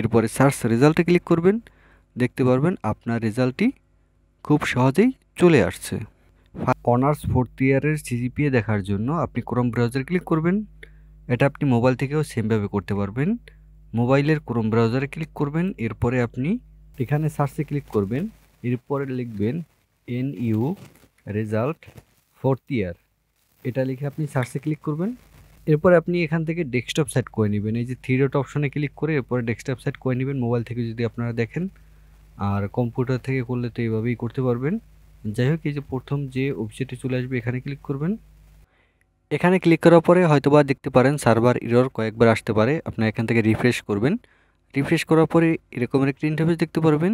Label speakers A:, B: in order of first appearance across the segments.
A: এরপরে সার্চ রেজাল্টে ক্লিক করবেন, দেখতে পারবেন আপনার রেজাল্টটি খুব সহজেই চলে আসছে। অনার্স ফোর্থ ইয়ারের সিজিপিএ দেখার জন্য আপনি ক্রোম ব্রাউজার ক্লিক করবেন। এটা আপনি মোবাইল থেকেও সেমভাবে করতে পারবেন। মোবাইলের ক্রোম ব্রাউজারে ক্লিক করবেন, এরপরে আপনি এখানে সার্চে ক্লিক করবেন, এরপরে লিখবেন NU রেজাল্ট ফোর্থ ইয়ার, এটা লিখে আপনি সার্চে ক্লিক করবেন। এরপরে আপনি এখান থেকে ডেস্কটপ সেট করে নেবেন, এই যে থ্রি ডট অপশনে ক্লিক করে এরপরে ডেস্কটপ সেট করে নেবেন মোবাইল থেকে যদি আপনারা দেখেন, আর কম্পিউটার থেকে করলে তো এইভাবেই করতে পারবেন। যাই হোক, এই যে প্রথম যে ওয়েবসাইটে চলে আসবে এখানে ক্লিক করবেন। এখানে ক্লিক করার পরে হয়তোবা দেখতে পারেন সার্ভার এরর কয়েকবার আসতে পারে, আপনি এখান থেকে রিফ্রেশ করবেন। রিফ্রেশ করার পরে এরকম একটা ইন্টারফেস দেখতে পারবেন।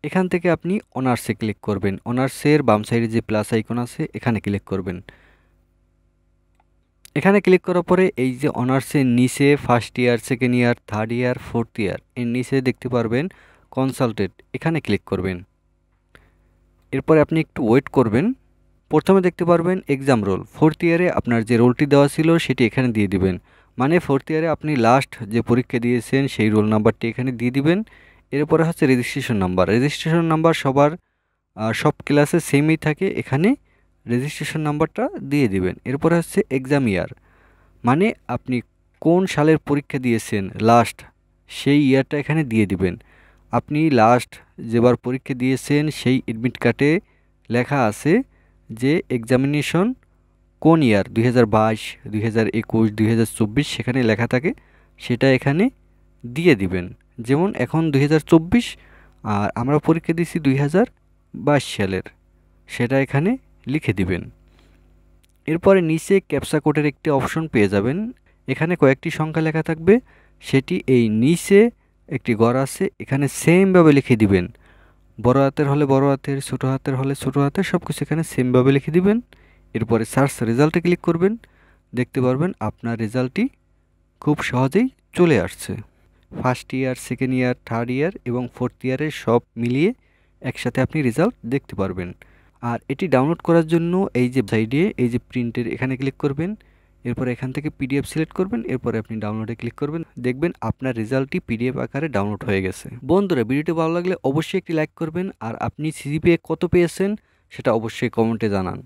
A: এখান থেকে আপনি অনার্সে ক্লিক করবেন, অনার্সের বাম সাইডে যে প্লাস আইকন আছে এখানে ক্লিক করবেন। এখানে ক্লিক করার পরে এই যে অনার্সের নিচে first year, second year, third year, fourth year এর নিচে দেখতে পারবেন কনসালটেন্ট, এখানে ক্লিক করবেন। এরপরে আপনি একটু ওয়েট করবেন। প্রথমে দেখতে পারবেন এক্সাম রোল, ফোর্থ ইয়ারে আপনার যে রোলটি দেওয়া ছিল সেটি এখানে দিয়ে দিবেন, মানে ফোর্থ ইয়ারে আপনি লাস্ট যে পরীক্ষা দিয়েছেন সেই রোল নাম্বারটি এখানে দিয়ে দিবেন। এরপরে হচ্ছে রেজিস্ট্রেশন নাম্বার, রেজিস্ট্রেশন নাম্বার সবার সব ক্লাসে সেমই থাকে, এখানে রেজিস্ট্রেশন নাম্বারটা দিয়ে দিবেন। এরপরে হচ্ছে এক্সাম ইয়ার, মানে আপনি কোন সালের পরীক্ষা দিয়েছেন লাস্ট, সেই ইয়ারটা এখানে দিয়ে দিবেন। আপনি লাস্ট যেবার পরীক্ষা দিয়েছেন সেই এডমিট কার্ডে লেখা আছে যে এক্সামিনেশন কোন ইয়ার, 2022, 2021, 2024 সেখানে লেখা থাকে, সেটা এখানে দিয়ে দিবেন। যেমন এখন 2024 আর আমরা পরীক্ষা দিয়েছি 2022 সালের, সেটা এখানে লিখে দিবেন। এরপরে নিচে ক্যাপচা কোডের একটি অপশন পেয়ে যাবেন, এখানে কয়েকটি সংখ্যা লেখা থাকবে, সেটি এই নিচে একটি ঘর আছে এখানে সেমভাবে লিখে দিবেন। বড় হাতের হলে বড় হাতের, ছোটো হাতের হলে ছোটো হাতের, সব কিছু এখানে সেমভাবে লিখে দিবেন। এরপরে সার্চ রেজাল্টে ক্লিক করবেন, দেখতে পারবেন আপনার রেজাল্টটি খুব সহজেই চলে আসছে। First year, second year, third year এবং ফোর্থ ইয়ারের সব মিলিয়ে একসাথে আপনি রেজাল্ট দেখতে পারবেন। আর এটি ডাউনলোড করার জন্য এই যে সাইডে এই যে প্রিন্টের এখানে ক্লিক করবেন, এরপর এখান থেকে পিডিএফ সিলেক্ট করবেন, এরপরে আপনি ডাউনলোডে ক্লিক করবেন, দেখবেন আপনার রেজাল্টটি পিডিএফ আকারে ডাউনলোড হয়ে গেছে। বন্ধুরা, ভিডিওটি ভালো লাগলে অবশ্যই একটি লাইক করবেন, আর আপনি সিজিপিএ কত পেয়েছেন সেটা অবশ্যই কমেন্টে জানান।